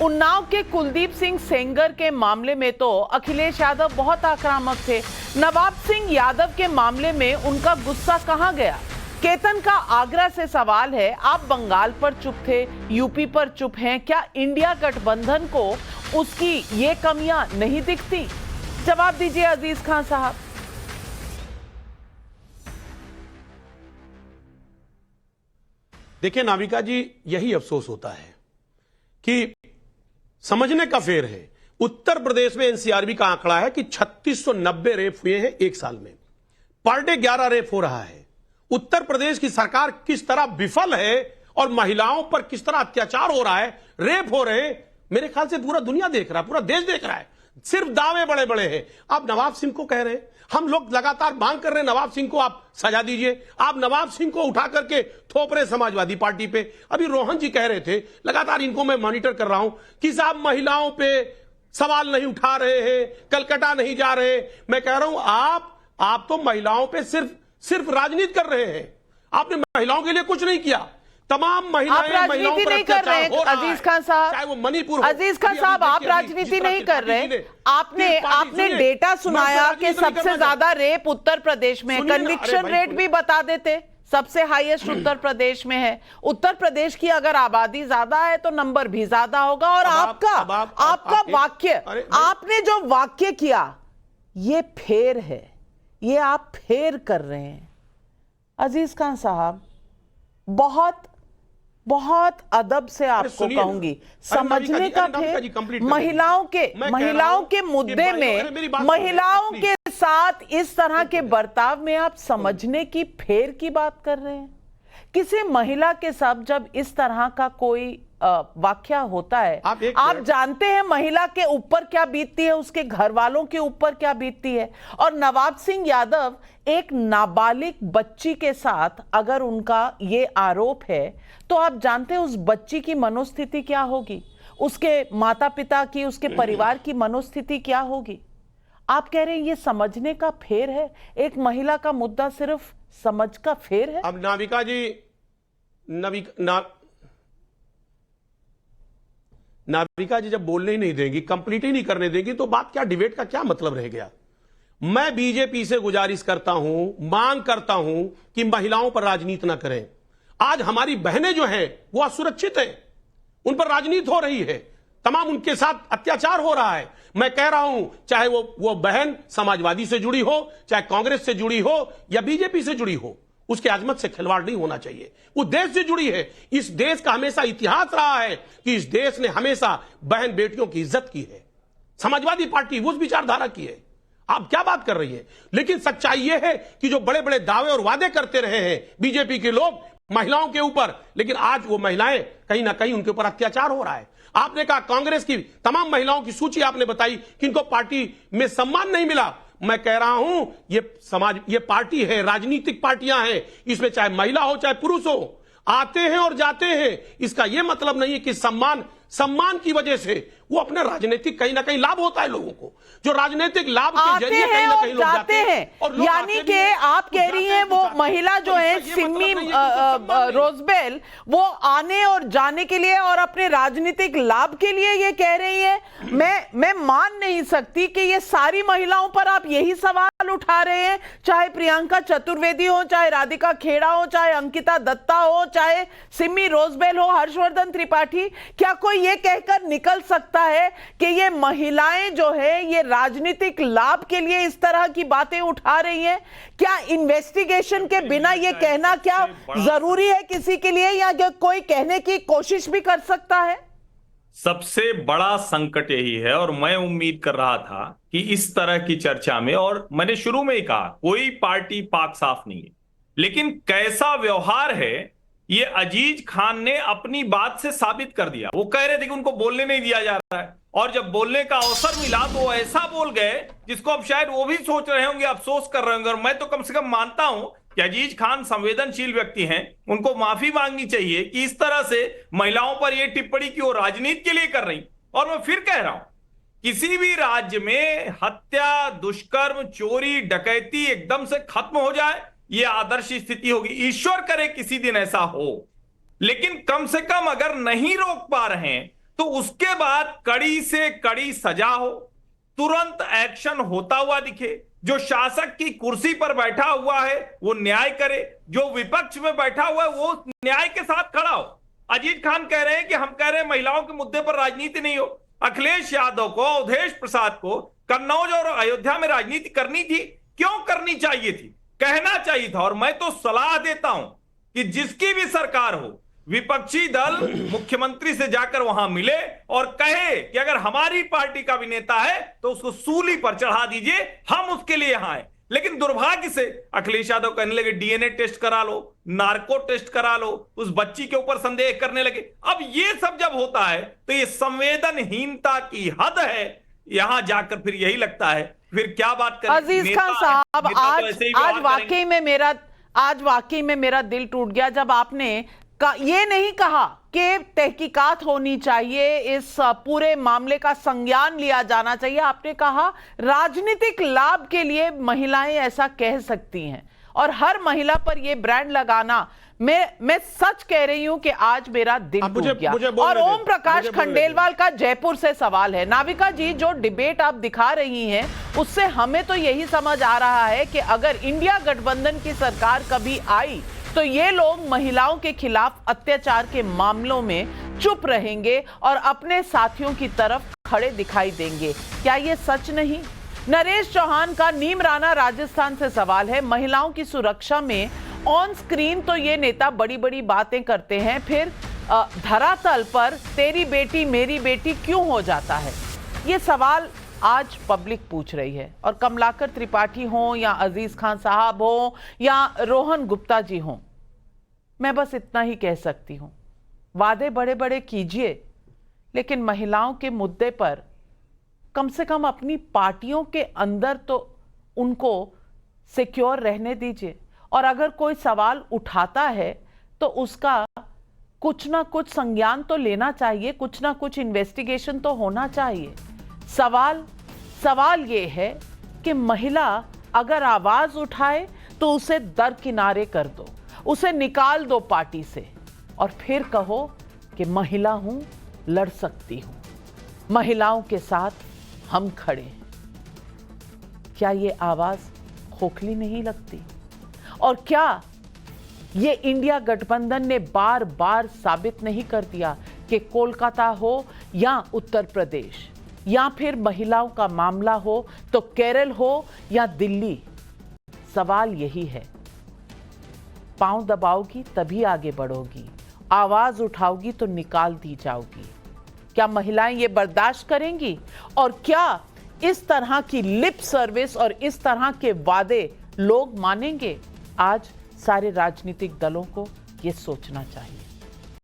उन्नाव के कुलदीप सिंह सेंगर के मामले में तो अखिलेश यादव बहुत आक्रामक थे। नवाब सिंह यादव के मामले में उनका गुस्सा कहां गया? केतन का आगरा से सवाल है, आप बंगाल पर चुप थे, यूपी पर चुप हैं, क्या इंडिया गठबंधन को उसकी ये कमियां नहीं दिखती? जवाब दीजिए अजीज खान साहब। देखिए नाविका जी, यही अफसोस होता है कि समझने का फेर है। उत्तर प्रदेश में एनसीआरबी का आंकड़ा है कि 3690 रेप हुए हैं एक साल में। पर डे 11 रेप हो रहा है। उत्तर प्रदेश की सरकार किस तरह विफल है और महिलाओं पर किस तरह अत्याचार हो रहा है, रेप हो रहे हैं, मेरे ख्याल से पूरा दुनिया देख रहा है, पूरा देश देख रहा है। सिर्फ दावे बड़े बड़े हैं। आप नवाब सिंह को कह रहे हैं, हम लोग लगातार मांग कर रहे हैं नवाब सिंह को आप सजा दीजिए। आप नवाब सिंह को उठा करके थोप रहे समाजवादी पार्टी पे। अभी रोहन जी कह रहे थे, लगातार इनको मैं मॉनिटर कर रहा हूं कि साहब महिलाओं पे सवाल नहीं उठा रहे हैं, कलकत्ता नहीं जा रहे। मैं कह रहा हूं आप तो महिलाओं पे सिर्फ राजनीति कर रहे हैं। आपने महिलाओं के लिए कुछ नहीं किया। तमाम महिलाएं राजनीति नहीं कर रहे हैं अजीज खान साहब, चाहे वो मणिपुर, अजीज खान साहब आप राजनीति नहीं कर रहे। आपने डेटा सुनाया कि सबसे ज्यादा रेप उत्तर प्रदेश में है। कन्विक्शन रेट भी बता देते, सबसे हाईएस्ट उत्तर प्रदेश में है। उत्तर प्रदेश की अगर आबादी ज्यादा है तो नंबर भी ज्यादा होगा। और आपका वाक्य, आपने जो वाक्य किया, ये फेर है, ये आप फेर कर रहे हैं। अजीज खान साहब, बहुत अदब से आपको कहूंगी, समझने का फेर। महिलाओं के मुद्दे में, महिलाओं के साथ इस तरह के बर्ताव में आप समझने की फेर की बात कर रहे हैं। किसी महिला के साथ जब इस तरह का कोई वाक्या होता है, आप जानते हैं महिला के ऊपर क्या बीतती है, उसके घर वालों के ऊपर क्या बीतती है। और नवाब सिंह यादव एक नाबालिग बच्ची के साथ अगर उनका ये आरोप है, तो आप जानते हैं उस बच्ची की मनोस्थिति क्या होगी, उसके माता पिता की, उसके परिवार की मनोस्थिति क्या होगी। आप कह रहे हैं ये समझने का फेर है? एक महिला का मुद्दा सिर्फ समझ का फेर है? अब नाविका जी, नाविका जी जब बोलने ही नहीं देंगी, कंप्लीट ही नहीं करने देंगी, तो बात क्या, डिबेट का क्या मतलब रह गया? मैं बीजेपी से गुजारिश करता हूं, मांग करता हूं कि महिलाओं पर राजनीति ना करें। आज हमारी बहनें जो हैं वो असुरक्षित हैं, उन पर राजनीति हो रही है, तमाम उनके साथ अत्याचार हो रहा है। मैं कह रहा हूं, चाहे वो बहन समाजवादी से जुड़ी हो, चाहे कांग्रेस से जुड़ी हो या बीजेपी से जुड़ी हो, उसके अजमत से खिलवाड़ नहीं होना चाहिए। वो देश से जुड़ी है। इस देश का हमेशा इतिहास रहा है कि इस देश ने हमेशा बहन बेटियों की इज्जत की है। समाजवादी पार्टी उस विचारधारा की है। आप क्या बात कर रही है? लेकिन सच्चाई यह है कि जो बड़े बड़े दावे और वादे करते रहे हैं बीजेपी के लोग महिलाओं के ऊपर, लेकिन आज वो महिलाएं कहीं ना कहीं उनके ऊपर अत्याचार हो रहा है। आपने कहा कांग्रेस की तमाम महिलाओं की सूची आपने बताई कि इनको पार्टी में सम्मान नहीं मिला। मैं कह रहा हूं ये पार्टी है, राजनीतिक पार्टियां हैं, इसमें चाहे महिला हो चाहे पुरुष हो, आते हैं और जाते हैं। इसका यह मतलब नहीं है कि सम्मान की वजह से वो अपने राजनीतिक कहीं ना कहीं लाभ होता है लोगों को, जो राजनीतिक लाभ के जरिए कहीं ना कहीं लोग जाते हैं। और यानी कि आप कह रही हैं वो महिला जो है सिमी रोजबेल, वो आने और जाने के लिए और अपने राजनीतिक लाभ के लिए ये कह रही है। मैं मान नहीं सकती कि ये सारी महिलाओं पर आप यही सवाल उठा रहे हैं, चाहे प्रियंका चतुर्वेदी हो, चाहे राधिका खेड़ा हो, चाहे अंकिता दत्ता हो, चाहे सिमी रोजबेल हो, हर्षवर्धन त्रिपाठी। क्या कोई ये कहकर निकल सकता है कि ये महिलाएं जो है ये राजनीतिक लाभ के लिए इस तरह की बातें उठा रही हैं? क्या इन्वेस्टिगेशन के बिना ये कहना क्या जरूरी है किसी के लिए, या कोई कहने की कोशिश भी कर सकता है? सबसे बड़ा संकट यही है, और मैं उम्मीद कर रहा था कि इस तरह की चर्चा में, और मैंने शुरू में ही कहा कोई पार्टी पाक साफ नहीं है, लेकिन कैसा व्यवहार है ये अजीज खान ने अपनी बात से साबित कर दिया। वो कह रहे थे कि उनको बोलने नहीं दिया जा रहा है, और जब बोलने का अवसर मिला तो वो ऐसा बोल गए जिसको अब शायद वो भी सोच रहे होंगे, अफसोस कर रहे होंगे। और मैं तो कम से कम मानता हूं कि अजीज खान संवेदनशील व्यक्ति हैं, उनको माफी मांगनी चाहिए कि इस तरह से महिलाओं पर यह टिप्पणी की वो राजनीति के लिए कर रही। और मैं फिर कह रहा हूं, किसी भी राज्य में हत्या, दुष्कर्म, चोरी, डकैती एकदम से खत्म हो जाए, यह आदर्श स्थिति होगी। ईश्वर करे किसी दिन ऐसा हो, लेकिन कम से कम अगर नहीं रोक पा रहे हैं तो उसके बाद कड़ी से कड़ी सजा हो, तुरंत एक्शन होता हुआ दिखे, जो शासक की कुर्सी पर बैठा हुआ है वो न्याय करे, जो विपक्ष में बैठा हुआ है वो न्याय के साथ खड़ा हो। अजीत खान कह रहे हैं कि हम कह रहे हैं महिलाओं के मुद्दे पर राजनीति नहीं हो। अखिलेश यादव को, अवधेश प्रसाद को कन्नौज और अयोध्या में राजनीति करनी थी, क्यों करनी चाहिए थी, कहना चाहिए था। और मैं तो सलाह देता हूं कि जिसकी भी सरकार हो, विपक्षी दल मुख्यमंत्री से जाकर वहां मिले और कहे कि अगर हमारी पार्टी का भी नेता है तो उसको सूली पर चढ़ा दीजिए, हम उसके लिए यहां हैं। लेकिन दुर्भाग्य से अखिलेश यादव कहने लगे डीएनए टेस्ट करा लो, नार्को टेस्ट करा लो, उस बच्ची के ऊपर संदेह करने लगे। अब ये सब जब होता है तो ये संवेदनहीनता की हद है। यहां जाकर फिर यही लगता है फिर क्या बात करें। अजीज खान साहब, आज वाकई में मेरा दिल टूट गया जब आपने ये नहीं कहा कि तहकीकात होनी चाहिए, इस पूरे मामले का संज्ञान लिया जाना चाहिए। आपने कहा राजनीतिक लाभ के लिए महिलाएं ऐसा कह सकती हैं और हर महिला पर यह ब्रांड लगाना, मैं सच कह रही हूं कि आज मेरा दिल टूट गया। और ओम प्रकाश खंडेलवाल का जयपुर से सवाल है। नाविका जी, जो डिबेट आप दिखा रही हैं उससे हमें तो यही समझ आ रहा है कि अगर इंडिया गठबंधन की सरकार कभी आई तो ये लोग महिलाओं के खिलाफ अत्याचार के मामलों में चुप रहेंगे और अपने साथियों की तरफ खड़े दिखाई देंगे। क्या ये सच नहीं? नरेश चौहान का नीम राणा राजस्थान से सवाल है। महिलाओं की सुरक्षा में ऑन स्क्रीन तो ये नेता बड़ी बड़ी बातें करते हैं, फिर धरातल पर तेरी बेटी मेरी बेटी क्यों हो जाता है? ये सवाल आज पब्लिक पूछ रही है। और कमलाकर त्रिपाठी हो या अजीज खान साहब हो या रोहन गुप्ता जी हो, मैं बस इतना ही कह सकती हूं, वादे बड़े बड़े कीजिए लेकिन महिलाओं के मुद्दे पर कम से कम अपनी पार्टियों के अंदर तो उनको सिक्योर रहने दीजिए। और अगर कोई सवाल उठाता है तो उसका कुछ ना कुछ संज्ञान तो लेना चाहिए, कुछ ना कुछ इन्वेस्टिगेशन तो होना चाहिए। सवाल ये है कि महिला अगर आवाज उठाए तो उसे दरकिनारे कर दो, उसे निकाल दो पार्टी से और फिर कहो कि महिला हूं, लड़ सकती हूं, महिलाओं के साथ हम खड़े हैं। क्या ये आवाज खोखली नहीं लगती? और क्या ये इंडिया गठबंधन ने बार बार साबित नहीं कर दिया कि कोलकाता हो या उत्तर प्रदेश या फिर महिलाओं का मामला हो तो केरल हो या दिल्ली, सवाल यही है, पांव दबाओगी तभी आगे बढ़ोगी, आवाज उठाओगी तो निकाल दी जाओगी। क्या महिलाएं ये बर्दाश्त करेंगी? और क्या इस तरह की लिप सर्विस और इस तरह के वादे लोग मानेंगे? आज सारे राजनीतिक दलों को ये सोचना चाहिए।